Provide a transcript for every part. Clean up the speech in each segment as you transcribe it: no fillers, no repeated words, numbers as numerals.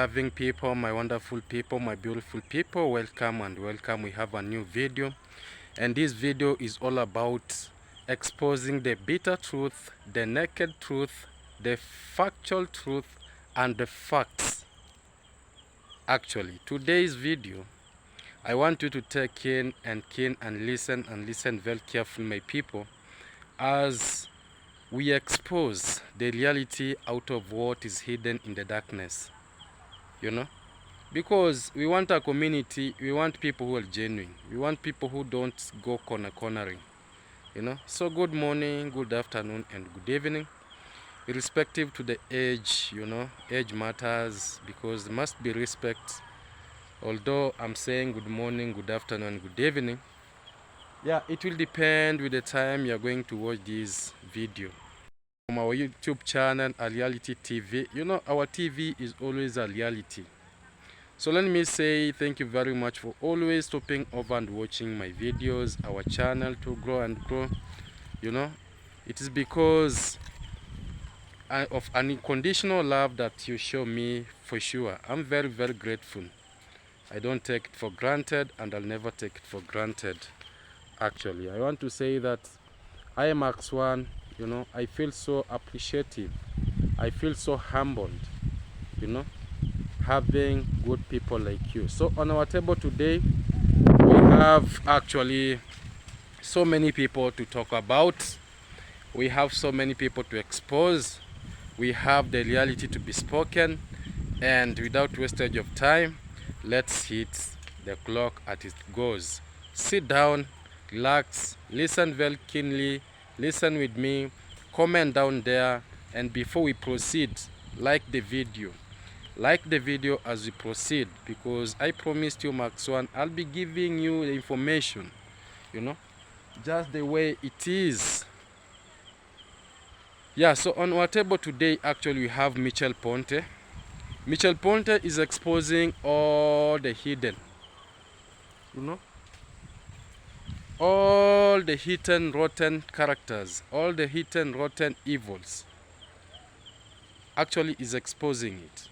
loving people, my wonderful people, my beautiful people, welcome and welcome. We have a new video, and this video is all about exposing the bitter truth, the naked truth, the factual truth, and the facts. Actually, today's video, I want you to take in and listen very carefully, my people, as we expose the reality out of what is hidden in the darkness. Because we want a community, we want people who are genuine, we want people who don't go cornering. So good morning, good afternoon, and good evening, irrespective to the age. Age matters because there must be respect. Although I'm saying good morning, good afternoon, good evening, yeah, it will depend with the time you're going to watch this video. From our YouTube channel, a reality TV, our TV is always a reality. So let me say thank you very much for always stopping over and watching my videos, our channel to grow and grow. It is because of an unconditional love that you show me. For sure, I'm very grateful. I don't take it for granted, and I'll never take it for granted. Actually, I want to say that I am X1. I feel so appreciative, I feel so humbled, having good people like you. So on our table today, we have actually so many people to talk about. We have so many people to expose. We have the reality to be spoken. And without wastage of time, let's hit the clock as it goes. Sit down, relax, listen very keenly, listen with me, comment down there, and before we proceed, like the video as we proceed, because I promised you, Max One, I'll be giving you the information just the way it is. Yeah, so on our table today, actually, we have Mel Ponte. Mel Ponte is exposing all the hidden, all the hidden rotten characters, all the hidden rotten evils. Actually is exposing it.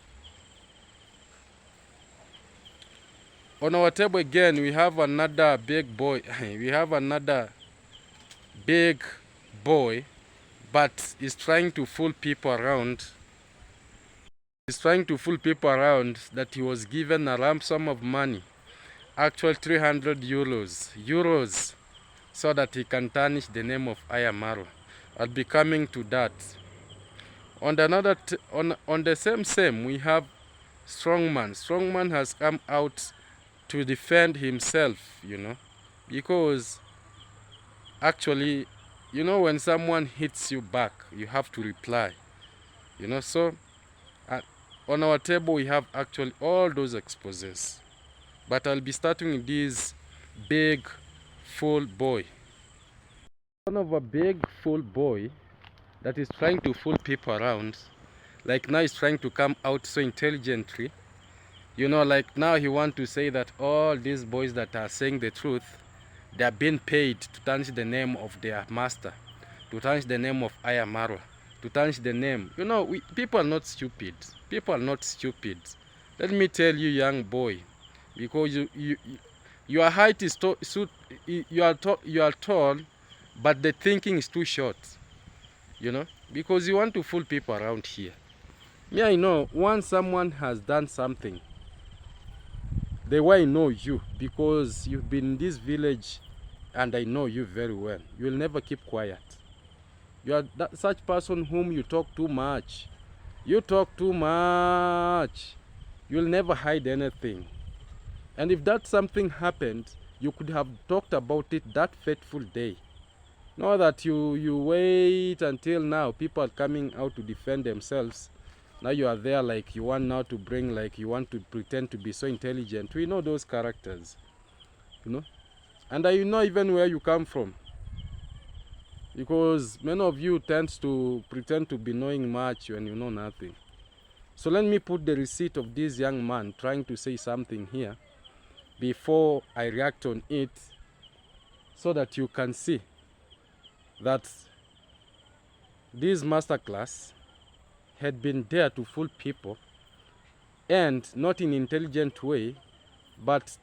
On our table again, we have another big boy. We have another big boy, but he's trying to fool people around. He's trying to fool people around that he was given a lump sum of money, actual 300 euros, so that he can tarnish the name of Ayamaro. I'll be coming to that. On the same, we have Strongman. Strongman has come out to defend himself, because actually, when someone hits you back, you have to reply, So on our table, we have actually all those exposes. But I'll be starting with this big fool boy. One of a big fool boy that is trying to fool people around. Like now he's trying to come out so intelligently. Like now he wants to say that all these boys that are saying the truth, they are being paid to tarnish the name of their master, to tarnish the name of Ayamaro, to tarnish the name. People are not stupid. People are not stupid. Let me tell you, young boy, because your height is you are tall, but the thinking is too short. Because you want to fool people around here. Yeah, I know once someone has done something, the way I know you, because you've been in this village and I know you very well, you will never keep quiet. You are such person whom you talk too much. You talk too much. You'll never hide anything. And if that something happened, you could have talked about it that fateful day. Not that you wait until now people are coming out to defend themselves. Now you are there like you want now to bring, like you want to pretend to be so intelligent. We know those characters, and I know even where you come from, because many of you tend to pretend to be knowing much when you know nothing. So let me put the receipt of this young man trying to say something here before I react on it, so that you can see that this masterclass had been there to fool people, and not in intelligent way, but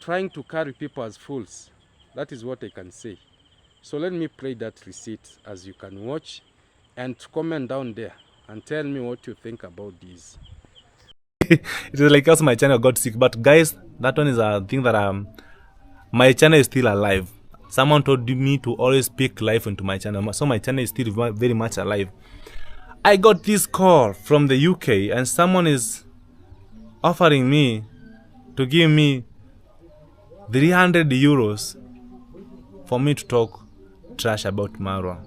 trying to carry people as fools. That is what I can say. So let me play that receipt as you can watch, and comment down there and tell me what you think about this. It is like also my channel got sick, but guys, that one is a thing that my channel is still alive. Someone told me to always speak life into my channel, so my channel is still very much alive. I got this call from the UK, and someone is offering me to give me 300 euros for me to talk trash about Marwa.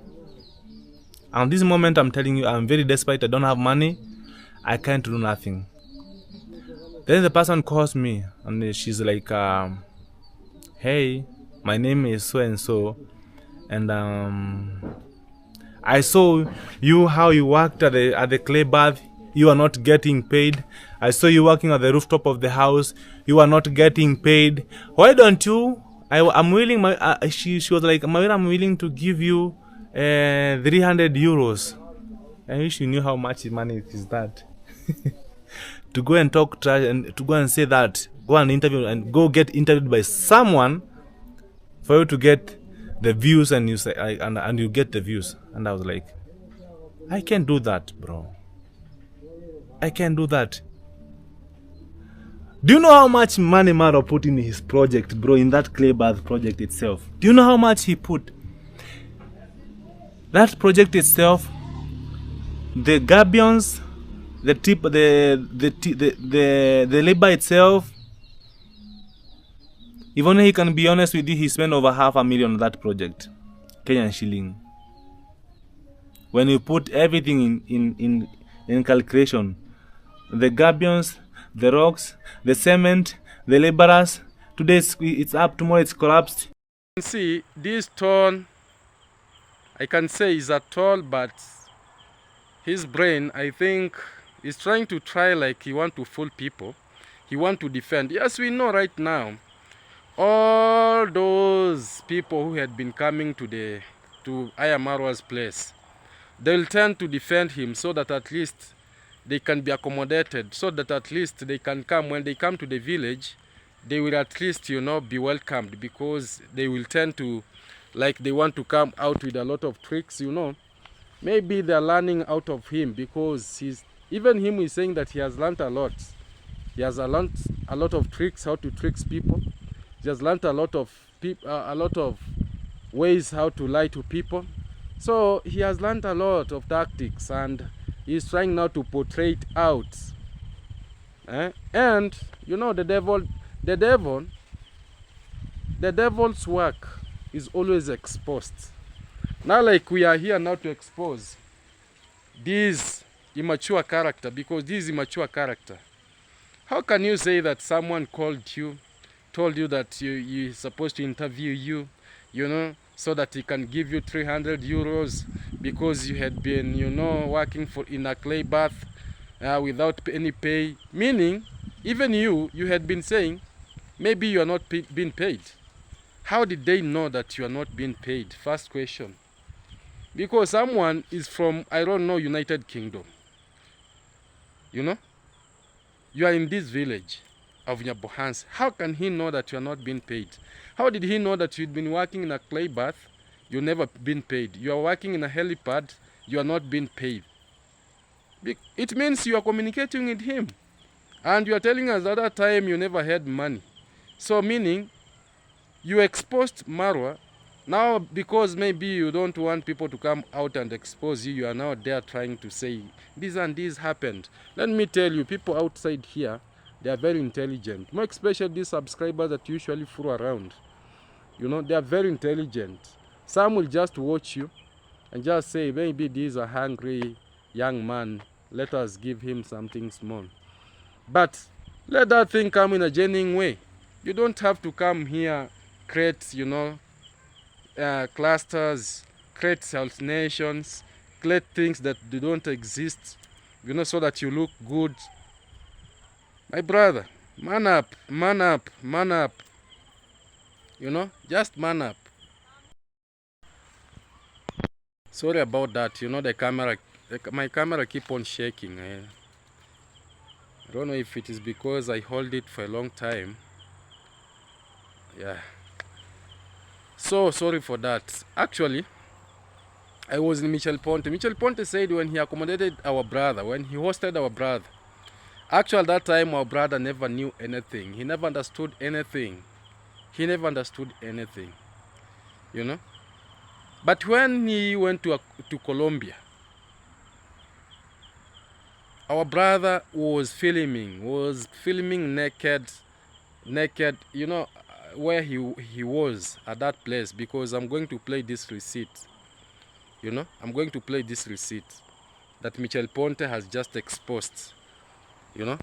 And this moment, I'm telling you, I'm very desperate. I don't have money. I can't do nothing. Then the person calls me, and she's like, hey, my name is so and so, and I saw you how you worked at the clay bath. You are not getting paid. I saw you working at the rooftop of the house. You are not getting paid. Why don't you? I'm willing. She was like, Mawira, I'm willing to give you 300 euros. I wish you knew how much money is that. To go and talk trash and to go and say that, go and interview and go get interviewed by someone for you to get the views, and you say and you get the views. And I was like, I can't do that, bro. I can't do that. Do you know how much money Maro put in his project, bro, in that clay bath project itself? Do you know how much he put? That project itself, the gabions, the tip, the labor itself. If only he can be honest with you, he spent over 500,000 on that project, Kenyan shilling. When you put everything in calculation, the gabions, the rocks, the cement, the laborers, today it's up, tomorrow it's collapsed. You can see this tall, I can say is a tall, but his brain, I think, is trying to like he want to fool people. He want to defend. Yes, we know right now, all those people who had been coming to Ayamarwa's place, they'll tend to defend him so that at least they can be accommodated, so that at least they can come. When they come to the village, they will at least, be welcomed, because they will tend to, like, they want to come out with a lot of tricks, Maybe they're learning out of him, because even him is saying that he has learned a lot. He has learned a lot of tricks, how to trick people. He has learned a lot of ways how to lie to people. So he has learned a lot of tactics, and he's trying now to portray it out. And the devil's work is always exposed. Now, like, we are here now to expose this immature character, because this is immature character. How can you say that someone told you that you're supposed to interview you, so that he can give you 300 euros because you had been, working in a clay bath without any pay? Meaning, even you had been saying, maybe you are not being paid. How did they know that you are not being paid? First question. Because someone is from, I don't know, United Kingdom. You are in this village of Nyabohans. How can he know that you are not being paid? How did he know that you'd been working in a clay bath, you've never been paid? You are working in a helipad, you are not being paid. It means you are communicating with him. And you are telling us at that time you never had money. So meaning, you exposed Marwa. Now, because maybe you don't want people to come out and expose you, you are now there trying to say, this and this happened. Let me tell you, people outside here, they are very intelligent. More especially these subscribers that usually fool around. They are very intelligent. Some will just watch you and just say, maybe this is a hungry young man. Let us give him something small. But let that thing come in a genuine way. You don't have to come here, create, clusters, create hallucinations, create things that don't exist, so that you look good. My brother, man up, man up, man up. Just man up. Sorry about that. The camera, my camera keep on shaking. I don't know if it is because I hold it for a long time. Yeah. So sorry for that. Actually, I was in Michel Ponte. Michel Ponte said when he accommodated our brother, when he hosted our brother, actually that time our brother never knew anything. He never understood anything. He never understood anything. You know? But when he went to Colombia, our brother was filming naked, you know, where he was at that place, because I'm going to play this receipt. You know, I'm going to play this receipt that Michel Ponte has just exposed. You know,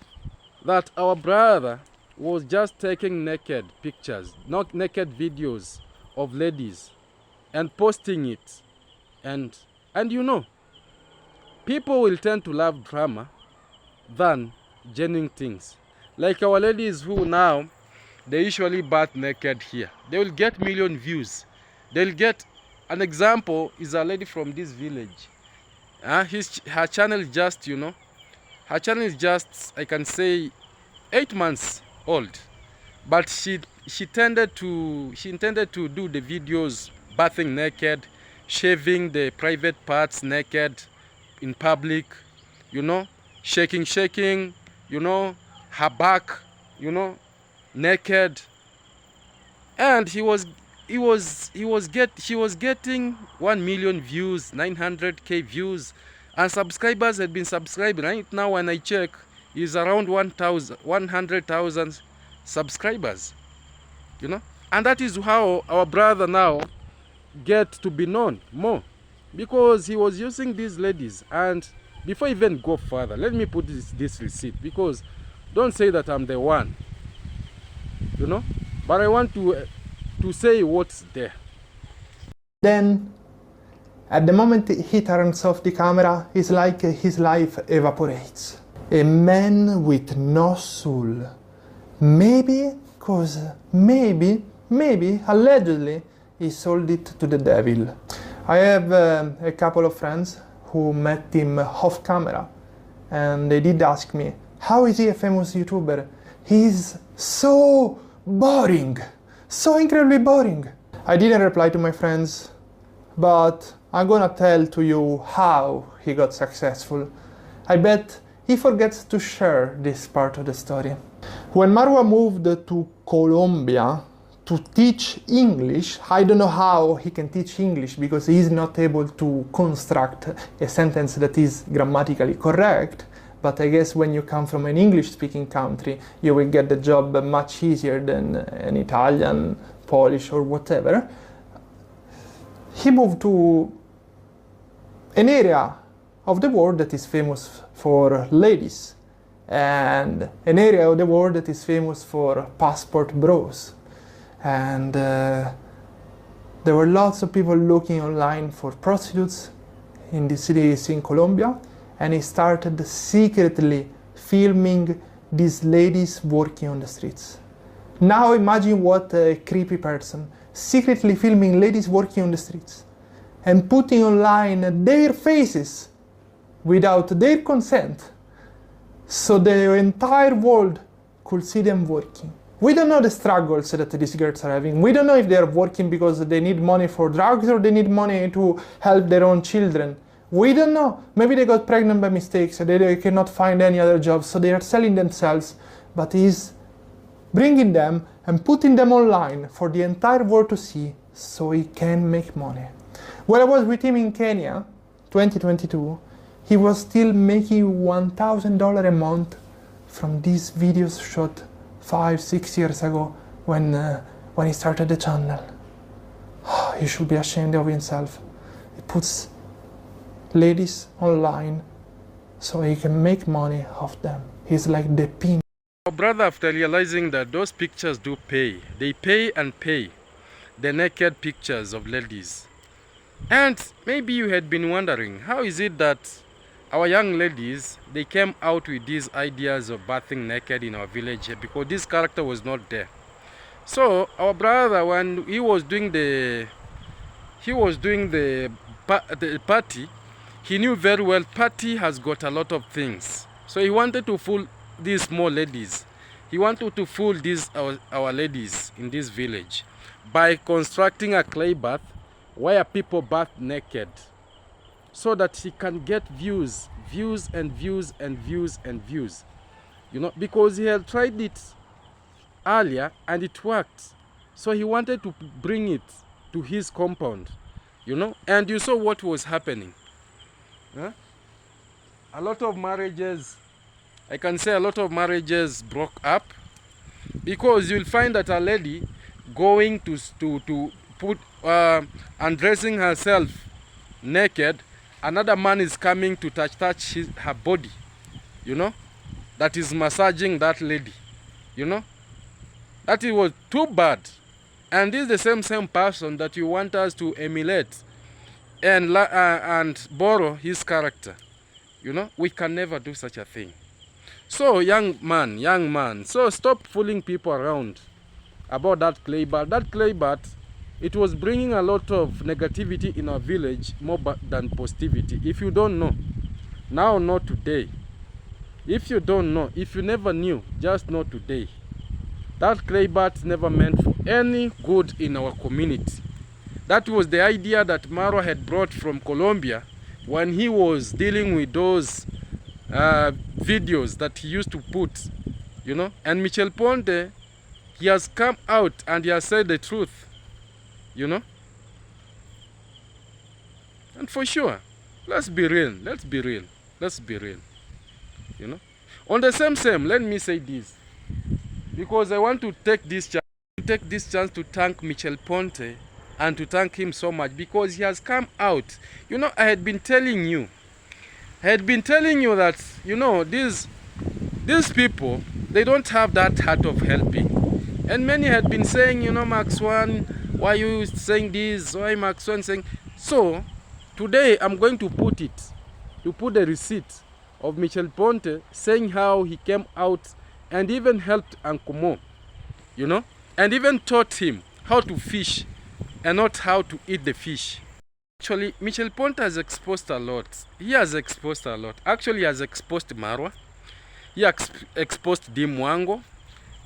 that our brother was just taking naked pictures, not naked videos of ladies, and posting it. And you know, people will tend to love drama than genuine things. Like our ladies who now, they usually bath naked here. They will get million views. They'll get, an example is a lady from this village. Her channel is just, you know, her channel is just, I can say, 8 months old. But she intended to do the videos bathing naked, shaving the private parts naked in public, you know, shaking, you know, her back, you know, naked. And she was getting 1 million views, 900k views, and subscribers had been subscribing. Right now when I check, is around 100,000 subscribers, you know. And that is how our brother now get to be known more, because he was using these ladies. And before I even go further, let me put this receipt, because don't say that I'm the one, you know, but I want to say what's there. Then, at the moment he turns off the camera, it's like his life evaporates. A man with no soul. Maybe, allegedly, he sold it to the devil. I have a couple of friends who met him off camera, and they did ask me, how is he a famous YouTuber? He's so boring, so incredibly boring. I didn't reply to my friends, but I'm gonna tell to you how he got successful. I bet he forgets to share this part of the story. When Marwa moved to Colombia to teach English, I don't know how he can teach English because he's not able to construct a sentence that is grammatically correct. But I guess when you come from an English-speaking country, you will get the job much easier than an Italian, Polish, or whatever. He moved to an area of the world that is famous for ladies, and an area of the world that is famous for passport bros. And there were lots of people looking online for prostitutes in the cities in Colombia, and he started secretly filming these ladies working on the streets. Now imagine what a creepy person, secretly filming ladies working on the streets and putting online their faces without their consent, so the entire world could see them working. We don't know the struggles that these girls are having. We don't know if they are working because they need money for drugs or they need money to help their own children. We don't know. Maybe they got pregnant by mistake, so they cannot find any other job, so they are selling themselves. But he's bringing them and putting them online for the entire world to see, so he can make money. When I was with him in Kenya, 2022, he was still making $1,000 a month from these videos shot 5-6 years ago when he started the channel. He should be ashamed of himself. He puts ladies online so he can make money off them. He's like the pimp. Our brother, after realizing that those pictures do pay, they pay and pay, the naked pictures of ladies. And maybe you had been wondering, how is it that our young ladies, they came out with these ideas of bathing naked in our village here, because this character was not there. So our brother, when he was doing the party, he knew very well party has got a lot of things. So he wanted to these small ladies. He wanted to fool these our ladies in this village by constructing a clay bath where people bath naked, so that he can get views and views and views and views. You know, because he had tried it earlier and it worked. So he wanted to bring it to his compound, you know, and you saw what was happening. Huh? A lot of marriages, I can say a lot of marriages broke up, because you'll find that a lady going to put undressing herself naked, another man is coming to touch her body, you know, that is massaging that lady, you know. That it was too bad. And this is the same person that you want us to emulate and borrow his character. You know, we can never do such a thing. So young man, so stop fooling people around about that clay bath. That clay bath, it was bringing a lot of negativity in our village more than positivity. If you don't know, now know today. If you don't know, if you never knew, just know today. That clay bath never meant for any good in our community. That was the idea that Marwa had brought from Colombia when he was dealing with those videos that he used to put, you know. And Michel Ponte, he has come out and he has said the truth, you know. And for sure, let's be real, you know. On the same, let me say this, because I want to take this chance to thank Michel Ponte and to thank him so much, because he has come out. You know, I had been telling you that, you know, these people, they don't have that heart of helping. And many had been saying, you know, Max One, why are you saying this? Why Max One saying? So today I'm going to put the receipt of Michel Ponte saying how he came out and even helped Uncle Mo, you know, and even taught him how to fish and not how to eat the fish. Actually, Michel Ponte has exposed a lot. He has exposed a lot. Actually, he has exposed Marwa. He has exposed deemwango.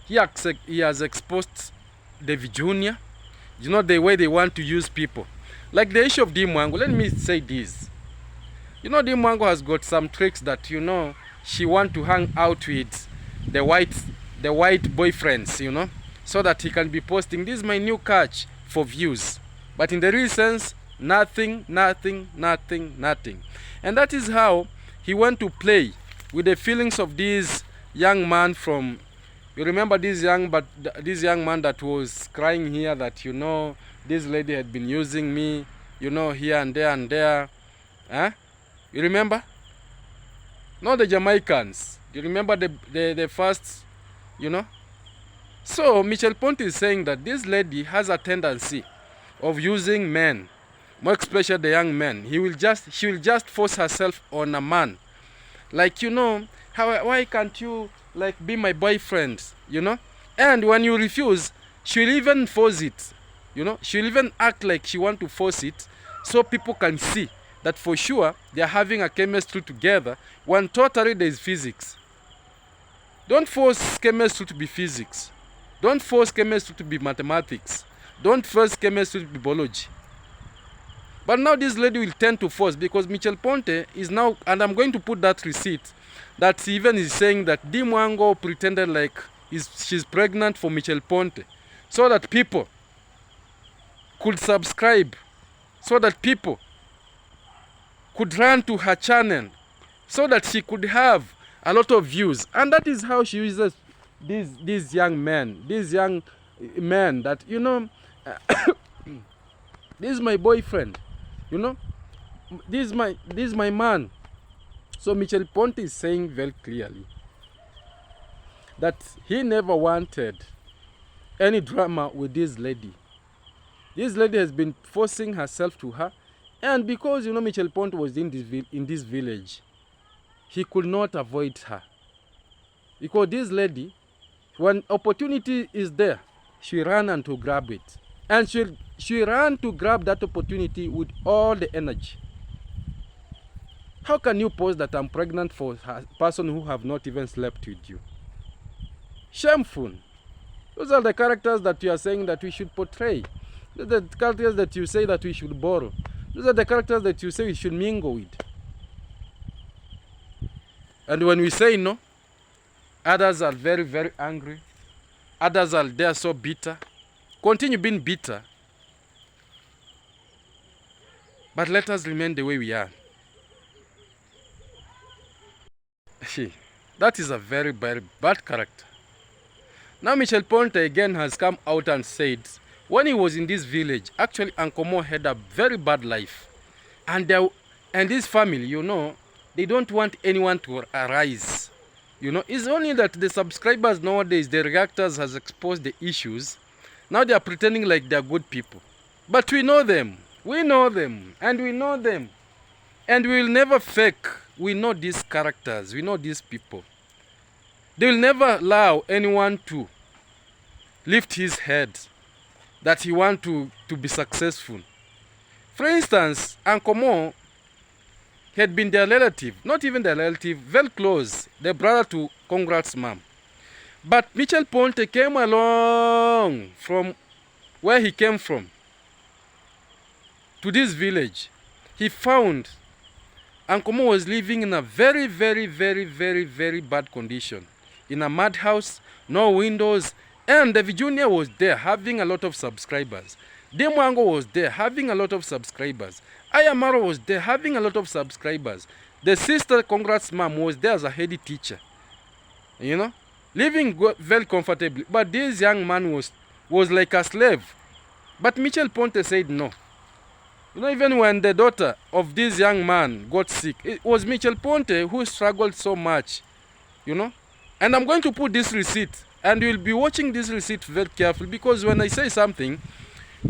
He has exposed David Jr. You know, the way they want to use people. Like the issue of deemwango, let me say this. You know, deemwango has got some tricks that, you know, she want to hang out with the white boyfriends, you know, so that he can be posting, this is my new catch, for views. But in the real sense, nothing. And that is how he went to play with the feelings of this young man from, you remember this young man that was crying here that, you know, this lady had been using me, you know, here and there. Huh? You remember? Not the Jamaicans. You remember the first, you know? So Michel Ponte is saying that this lady has a tendency of using men, more especially the young men. She will just force herself on a man. Like, you know, why can't you, like, be my boyfriend, you know? And when you refuse, she'll even force it, you know? She'll even act like she want to force it, so people can see that for sure they are having a chemistry together when totally there is physics. Don't force chemistry to be physics. Don't force chemistry to be mathematics. Don't force chemistry to be biology. But now this lady will tend to force, because Michel Ponte is now, and I'm going to put that receipt, that even is saying that deemwango pretended like she's pregnant for Michel Ponte, so that people could subscribe, so that people could run to her channel, so that she could have a lot of views. And that is how she uses these young men that, you know, this is my boyfriend, you know, this is my man. So Michel Ponte is saying very clearly that he never wanted any drama with this lady. This lady has been forcing herself to her, and because, you know, Michel Ponte was in this village, he could not avoid her. Because this lady, when opportunity is there, she ran and to grab it. And she ran to grab that opportunity with all the energy. How can you post that I'm pregnant for a person who have not even slept with you? Shameful. Those are the characters that you are saying that we should portray. Those are the characters that you say that we should borrow. Those are the characters that you say we should mingle with. And when we say no, others are very, very angry. Others are there so bitter. Continue being bitter. But let us remain the way we are. That is a very, very bad character. Now Michel Ponte again has come out and said, when he was in this village, actually Uncle Mo had a very bad life. And this family, you know, they don't want anyone to arise. You know, it's only that the subscribers nowadays, the reactors has exposed the issues. Now they are pretending like they are good people. But we know them. We know them. And we know them. And we will never fake. We know these characters. We know these people. They will never allow anyone to lift his head that he want to be successful. For instance, Uncle Mo had been their relative, not even their relative, very close, the brother to Congrats mom. But Michel Ponte came along from where he came from to this village. He found Uncle Mo was living in a very, very, very, very, very bad condition. In a madhouse, no windows, and the Junior was there having a lot of subscribers. Deemwango was there having a lot of subscribers. Ayamaro was there having a lot of subscribers. The sister Congrats mom was there as a head teacher. You know, living very comfortably. But this young man was like a slave. But Michel Ponte said no. You know, even when the daughter of this young man got sick, it was Michel Ponte who struggled so much. You know, and I'm going to put this receipt, and you'll be watching this receipt very carefully, because when I say something,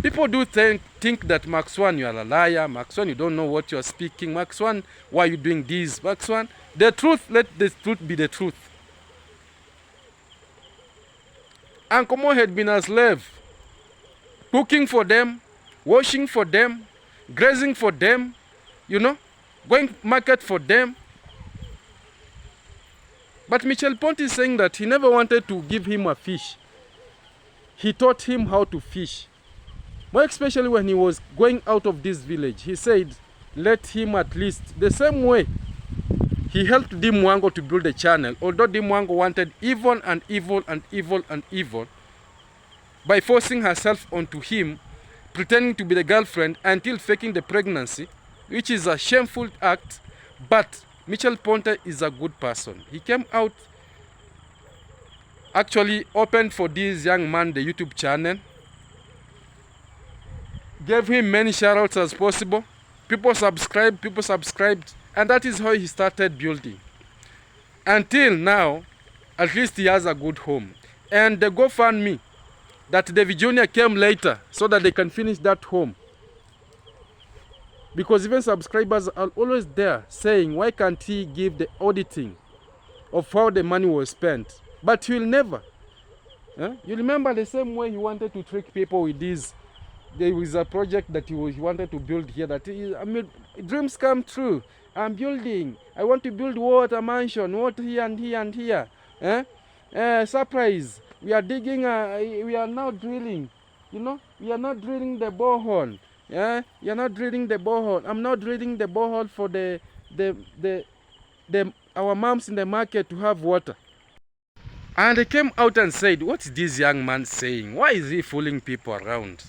people do think that Max One, you are a liar. Max One, you don't know what you are speaking. Max One, why are you doing this? Max One, the truth, let the truth be the truth. Uncle Mo had been a slave, cooking for them, washing for them, grazing for them, you know, going market for them. But Michel Ponte is saying that he never wanted to give him a fish. He taught him how to fish. More especially when he was going out of this village, he said, let him at least, the same way he helped deemwango to build a channel, although deemwango wanted evil and evil and evil and evil, by forcing herself onto him, pretending to be the girlfriend until faking the pregnancy, which is a shameful act. But Michel Ponte is a good person. He came out, actually opened for this young man the YouTube channel, gave him many shoutouts as possible. People subscribed, and that is how he started building. Until now, at least he has a good home. And the GoFundMe that the Junior came later so that they can finish that home. Because even subscribers are always there saying, why can't he give the auditing of how the money was spent? But he will never. You remember the same way he wanted to trick people with this. There was a project that he wanted to build here that dreams come true. I'm building. I want to build what? A mansion. What here and here and here. Surprise. We are digging. We are now drilling. You know, we are not drilling the borehole. Yeah, you're not drilling the borehole. I'm not drilling the borehole for our moms in the market to have water. And they came out and said, what is this young man saying? Why is he fooling people around?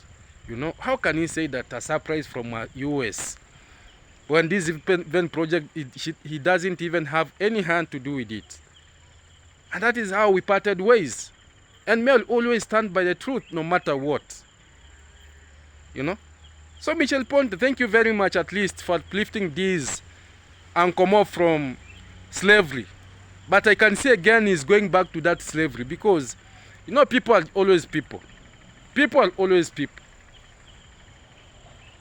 You know, how can he say that a surprise from US when this event project, he doesn't even have any hand to do with it? And that is how we parted ways. And Mel always stand by the truth no matter what. You know? So Michel Ponte, thank you very much at least for uplifting this Uncle Mo from slavery. But I can see again he's going back to that slavery because, you know, people are always people. People are always people.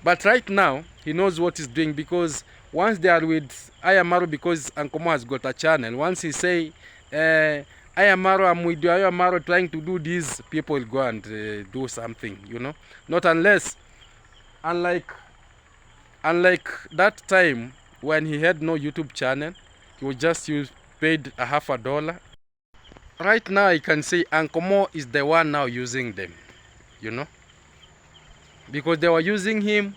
But right now, he knows what he's doing because once they are with Ayamaro, because Uncle Mo has got a channel, once he say, Ayamaro, I'm with you, Ayamaro trying to do this, people will go and do something, you know. Not unless, unlike that time when he had no YouTube channel. He was just paid $50. Right now, I can say Uncle Mo is the one now using them, you know, because they were using him.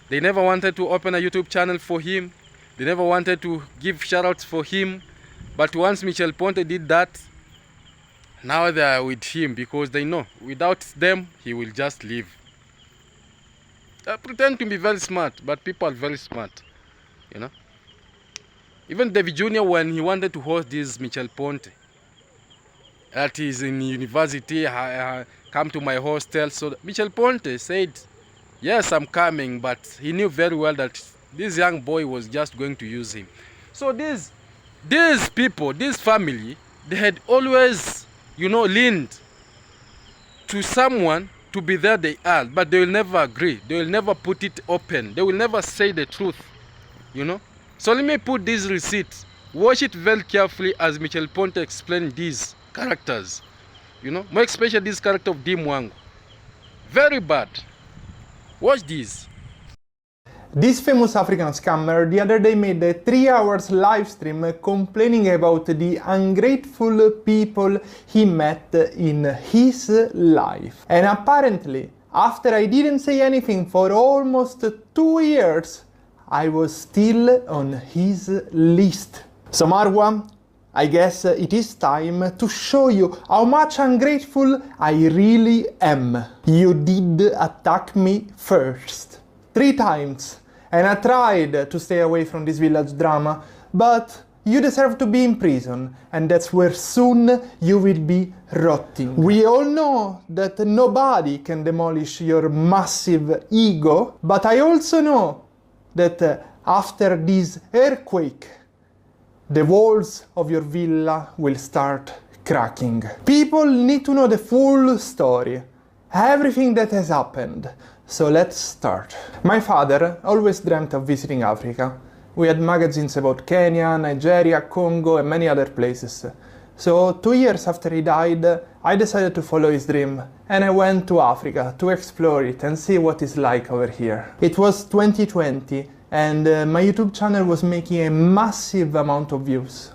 They never wanted to open a YouTube channel for him. They never wanted to give shoutouts for him. But once Michel Ponte did that, now they are with him because they know without them, he will just leave. They pretend to be very smart, but people are very smart, you know. Even David Jr., when he wanted to host this Michel Ponte, that is in university, come to my hostel. So Michel Ponte said, yes, I'm coming, but he knew very well that this young boy was just going to use him. So these people, this family, they had always, you know, leaned to someone to be there they are, but they will never agree. They will never put it open. They will never say the truth, you know. So let me put this receipt. Watch it very carefully as Michel Ponte explained these characters, you know, more especially this character of deemwango. Very bad. Watch this. This famous African scammer the other day made a 3 hours live stream complaining about the ungrateful people he met in his life. And apparently, after I didn't say anything for almost 2 years, I was still on his list. So Marwa, I guess it is time to show you how much ungrateful I really am. You did attack me first. 3 times. And I tried to stay away from this village drama, but you deserve to be in prison, and that's where soon you will be rotting. We all know that nobody can demolish your massive ego, but I also know that after this earthquake, the walls of your villa will start cracking. People need to know the full story, everything that has happened. So let's start. My father always dreamt of visiting Africa. We had magazines about Kenya, Nigeria, Congo, and many other places. So 2 years after he died, I decided to follow his dream, and I went to Africa to explore it and see what it's like over here. It was 2020, and my YouTube channel was making a massive amount of views.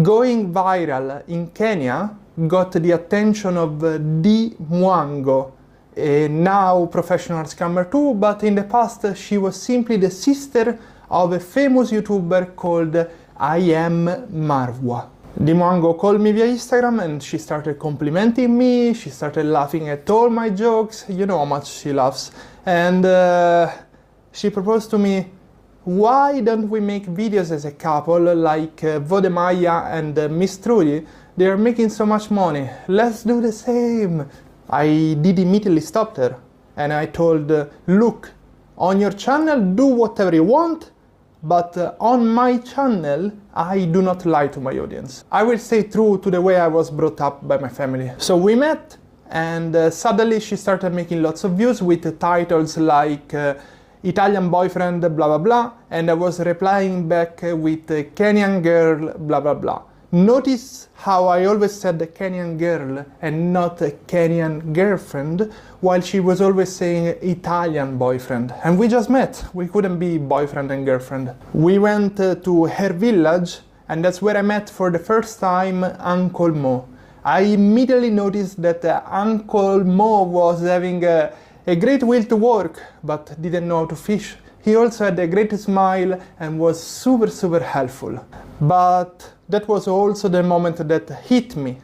Going viral in Kenya got the attention of deemwango, a now professional scammer too, but in the past she was simply the sister of a famous YouTuber called I Am Marwa. deemwango called me via Instagram and she started complimenting me, she started laughing at all my jokes, you know how much she laughs, and she proposed to me, why don't we make videos as a couple like Vodemaya and Miss Trudy? They are making so much money, let's do the same. I did immediately stop her and I told, look, on your channel do whatever you want, but on my channel I do not lie to my audience. I will stay true to the way I was brought up by my family. So we met, and suddenly she started making lots of views with titles like Italian boyfriend blah blah blah, and I was replying back with Kenyan girl blah blah blah. Notice how I always said the Kenyan girl and not a Kenyan girlfriend, while she was always saying Italian boyfriend. And we just met. We couldn't be boyfriend and girlfriend. We went to her village, and that's where I met for the first time Uncle Mo. I immediately noticed that Uncle Mo was having a great will to work, but didn't know how to fish. He also had a great smile and was super helpful. But that was also the moment that hit me.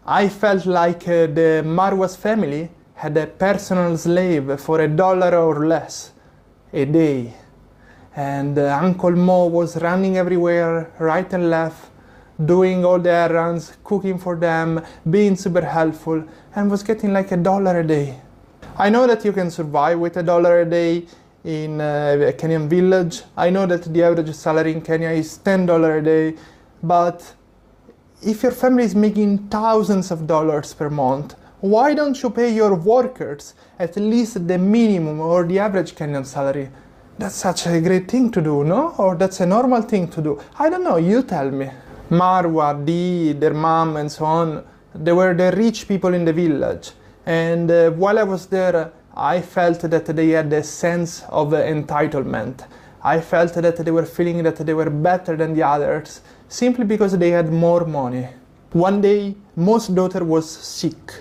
I felt like the Marwa's family had a personal slave for $1 or less a day. And Uncle Mo was running everywhere, right and left, doing all the errands, cooking for them, being super helpful, and was getting like $1 a day. I know that you can survive with $1 a day in a Kenyan village. I know that the average salary in Kenya is $10 a day, but if your family is making thousands of dollars per month, why don't you pay your workers at least the minimum or the average Kenyan salary? That's such a great thing to do, no? Or that's a normal thing to do? I don't know, you tell me. Marwa, Dee, their mom and so on, they were the rich people in the village. And while I was there, I felt that they had a sense of entitlement. I felt that they were feeling that they were better than the others simply because they had more money. One day, Mo's daughter was sick,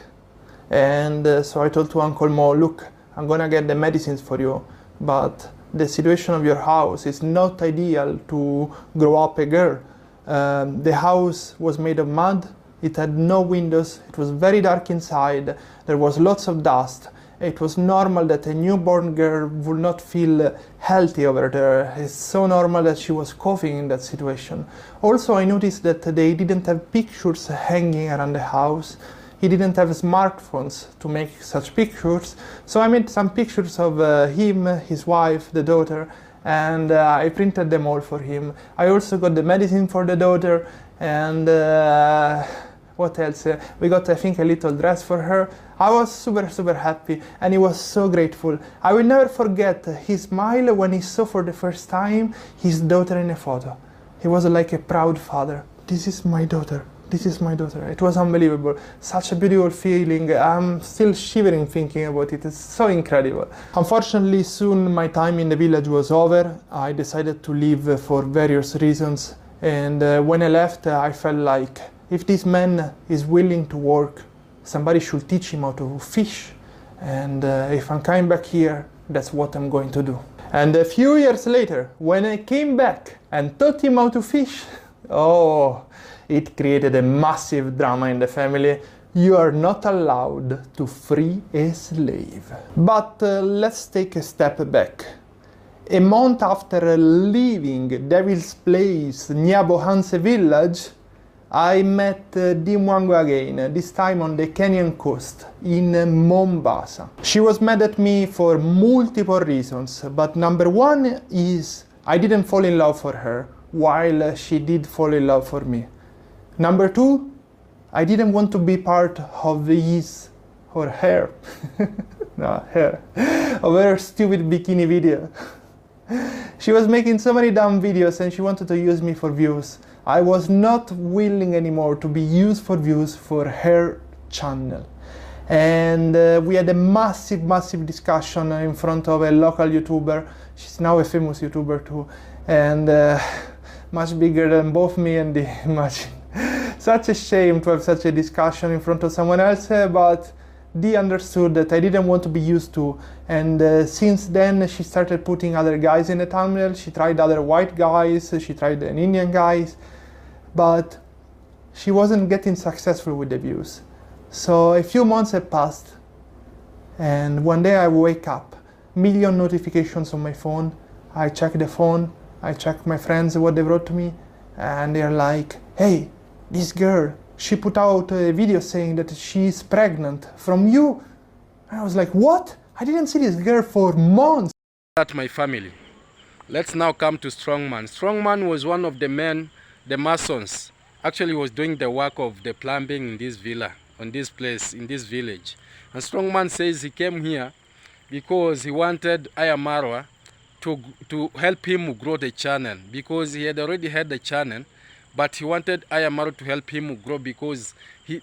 and so I told to Uncle Mo, look, I'm gonna get the medicines for you, but the situation of your house is not ideal to grow up a girl. The house was made of mud, it had no windows, it was very dark inside, there was lots of dust. It was normal that a newborn girl would not feel healthy over there. It's so normal that she was coughing in that situation. Also, I noticed that they didn't have pictures hanging around the house. He didn't have smartphones to make such pictures. So I made some pictures of him, his wife, the daughter, and I printed them all for him. I also got the medicine for the daughter, and what else? We got, I think, a little dress for her. I was super happy, and he was so grateful. I will never forget his smile when he saw for the first time his daughter in a photo. He was like a proud father. This is my daughter. This is my daughter. It was unbelievable. Such a beautiful feeling. I'm still shivering thinking about it. It's so incredible. Unfortunately, soon my time in the village was over. I decided to leave for various reasons. And when I left, I felt like if this man is willing to work, somebody should teach him how to fish. And if I'm coming back here, that's what I'm going to do. And a few years later, when I came back and taught him how to fish, oh, it created a massive drama in the family. You are not allowed to free a slave. But let's take a step back. A month after leaving Devil's Place, Nyabohanse village, I met deemwango again, this time on the Kenyan coast, in Mombasa. She was mad at me for multiple reasons, but number one is I didn't fall in love for her, while she did fall in love for me. Number two, I didn't want to be part of her stupid bikini video. She was making so many dumb videos and she wanted to use me for views. I was not willing anymore to be used for views for her channel. And we had a massive discussion in front of a local YouTuber. She's now a famous YouTuber too. And much bigger than both me and the Imagine. Such a shame to have such a discussion in front of someone else, but Dee understood that I didn't want to be used to, and since then she started putting other guys in the thumbnail. She tried other white guys, she tried an Indian guys, but she wasn't getting successful with the views. So a few months had passed, and one day I wake up, million notifications on my phone. I check the phone, I check my friends what they wrote to me, and they're like, hey, this girl, she put out a video saying that she's pregnant from you. And I was like, what? I didn't see this girl for months. That's my family. Let's now come to Strongman. Strongman was one of the men, the masons, actually was doing the work of the plumbing in this villa, on this place, in this village. And Strongman says he came here because he wanted Ayamarwa to help him grow the channel, because he had already had the channel, but he wanted Ayamaru to help him grow, because he,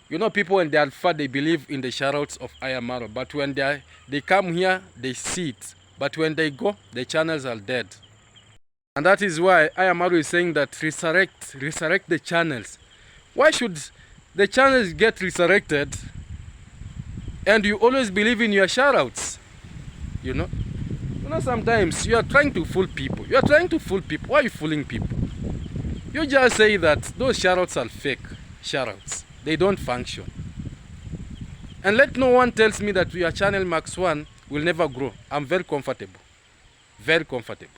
you know, people when they are far, they believe in the shoutouts of Ayamaru, but when they come here, they see it. But when they go, the channels are dead. And that is why Ayamaru is saying that resurrect the channels. Why should the channels get resurrected and you always believe in your shoutouts? You know, sometimes you are trying to fool people. You are trying to fool people. Why are you fooling people? You just say that those shoutouts are fake shoutouts. They don't function. And let no one tells me that your channel Max 1 will never grow. I'm very comfortable. Very comfortable.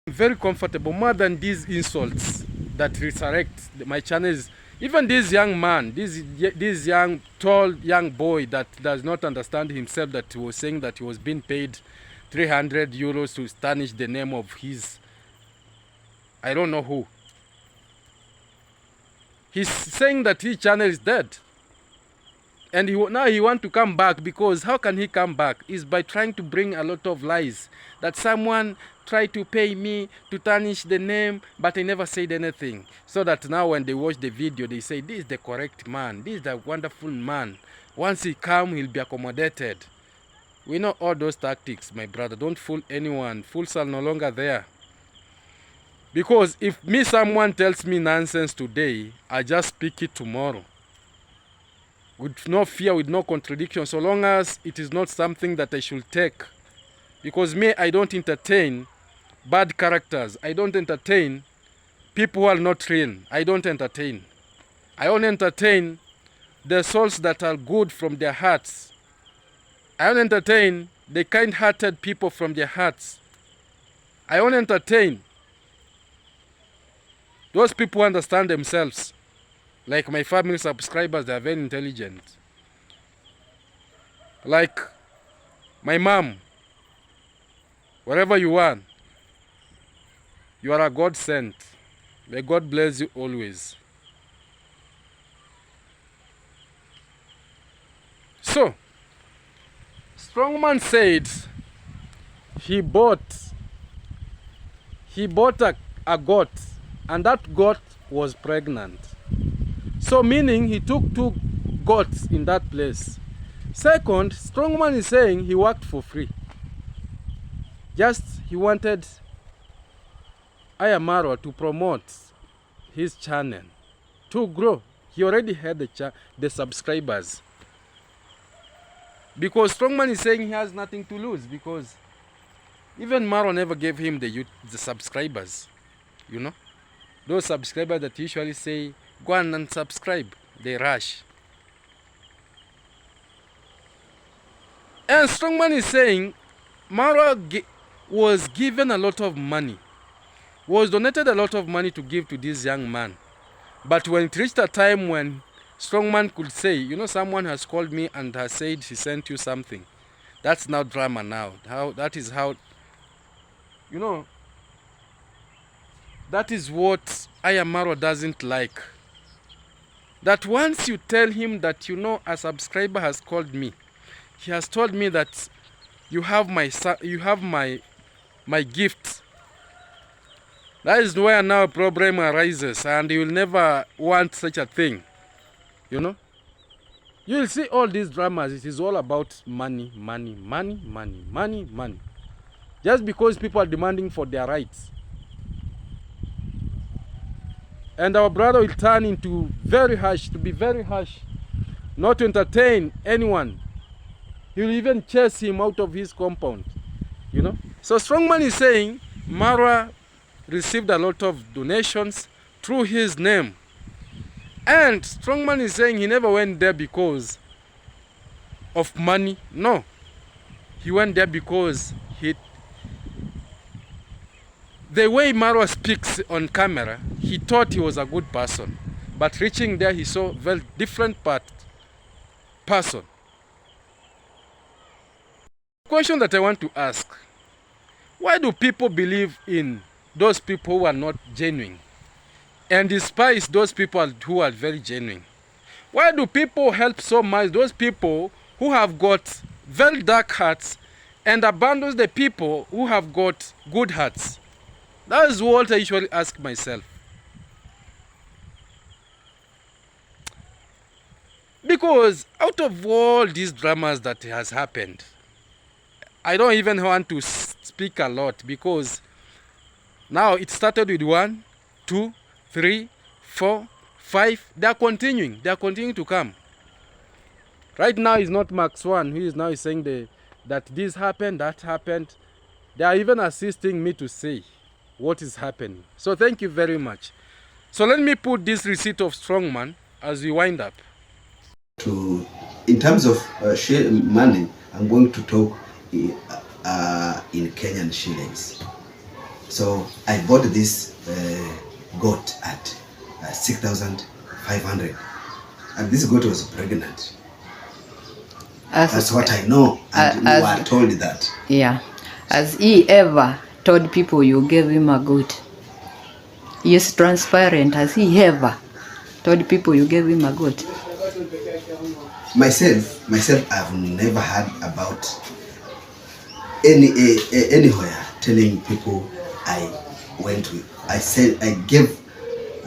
Very comfortable, more than these insults that resurrect my channels. Even this young man, this young, tall, young boy that does not understand himself, that was saying that he was being paid 300 euros to tarnish the name of his, I don't know who. He's saying that his channel is dead. And now he wants to come back, because how can he come back? Is by trying to bring a lot of lies. That someone tried to pay me to tarnish the name, but I never said anything. So that now when they watch the video, they say, this is the correct man. This is the wonderful man. Once he comes, he'll be accommodated. We know all those tactics, my brother. Don't fool anyone. Fools are no longer there. Because if someone tells me nonsense today, I just speak it tomorrow. With no fear, with no contradiction, so long as it is not something that I should take. Because I don't entertain bad characters. I don't entertain people who are not real. I don't entertain. I only entertain the souls that are good from their hearts. I only entertain the kind-hearted people from their hearts. I only entertain those people who understand themselves. Like my family subscribers, they are very intelligent. Like my mom, wherever you are a God sent. May God bless you always. So, Strongman said he bought a goat, and that goat was pregnant. So meaning he took 2 goats in that place. Second, Strongman is saying he worked for free. Just he wanted Ayamaro to promote his channel, to grow. He already had the subscribers. Because Strongman is saying he has nothing to lose, because even Maro never gave him the subscribers. You know? Those subscribers that usually say, go and unsubscribe, they rush. And Strongman is saying Maro was given a lot of money, was donated a lot of money to give to this young man. But when it reached a time when Strongman could say, you know, someone has called me and has said he sent you something. That's now drama now. That is how, you know, that is what Ayamaro doesn't like. That once you tell him that, you know, a subscriber has called me, he has told me that you have my gift. That is where now a problem arises, and you will never want such a thing. You know? You will see all these dramas, it is all about money, money, money, money, money, money. Just because people are demanding for their rights. And our brother will turn into to be very harsh, not to entertain anyone. He will even chase him out of his compound. You know? So Strongman is saying Mara received a lot of donations through his name. And Strongman is saying he never went there because of money. No. He went there because the way Marwa speaks on camera, he thought he was a good person. But reaching there, he saw a very different person. Question that I want to ask: why do people believe in those people who are not genuine and despise those people who are very genuine? Why do people help so much those people who have got very dark hearts and abandon the people who have got good hearts? That is what I usually ask myself. Because out of all these dramas that has happened, I don't even want to speak a lot, because now it started with 1, 2, 3, 4, 5. They are continuing to come. Right now is not Max 1 who is now saying that this happened, that happened. They are even assisting me to say what is happening. So thank you very much. So let me put this receipt of Strongman as we wind up. In terms of money, I'm going to talk in Kenyan shillings. So I bought this goat at 6,500, and this goat was pregnant. That's what I know, and we were told that. Yeah. Has he ever told people you gave him a goat? He is transparent. Has he ever told people you gave him a goat? Myself, I've never heard about anywhere telling people I went with. I said I gave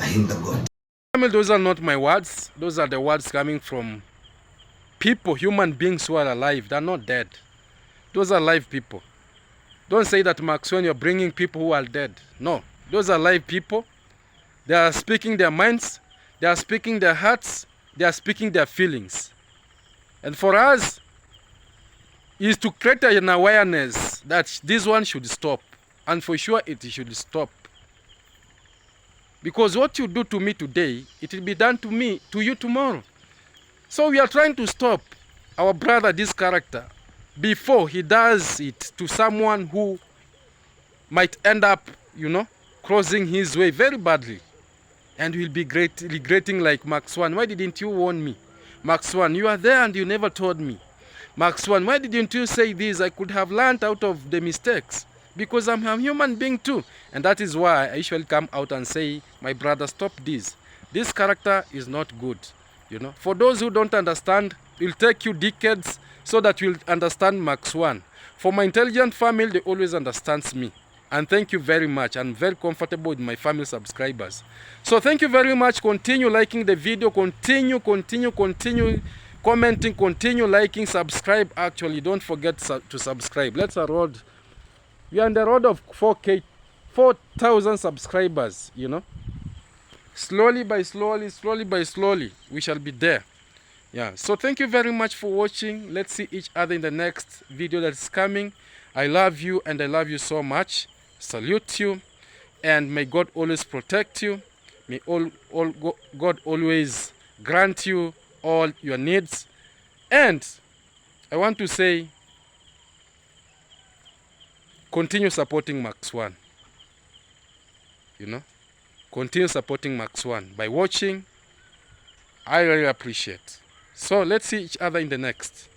him the goat. Those are not my words. Those are the words coming from people, human beings who are alive. They're not dead. Those are live people. Don't say that, Max, when you're bringing people who are dead. No, those are live people. They are speaking their minds. They are speaking their hearts. They are speaking their feelings. And for us, is to create an awareness that this one should stop. And for sure, it should stop. Because what you do to me today, it will be done to you tomorrow. So we are trying to stop our brother, this character, before he does it to someone who might end up, crossing his way very badly. And will be regretting like Max One. Why didn't you warn me? Max One, you are there and you never told me. Max One, why didn't you say this? I could have learned out of the mistakes. Because I'm a human being too. And that is why I usually come out and say, my brother, stop this. This character is not good. For those who don't understand, it will take you decades so that you'll understand Max One. For my intelligent family, they always understands me. And thank you very much. I'm very comfortable with my family subscribers. So thank you very much. Continue liking the video. Continue commenting. Continue liking. Subscribe. Actually, don't forget to subscribe. We are on the road of 4,000 subscribers, Slowly by slowly, we shall be there. Yeah, so thank you very much for watching. Let's see each other in the next video that's coming. I love you and I love you so much. Salute you, and may God always protect you. May God always grant you all your needs. And I want to say, continue supporting Max One. Continue supporting Max One by watching. I really appreciate. So let's see each other in the next.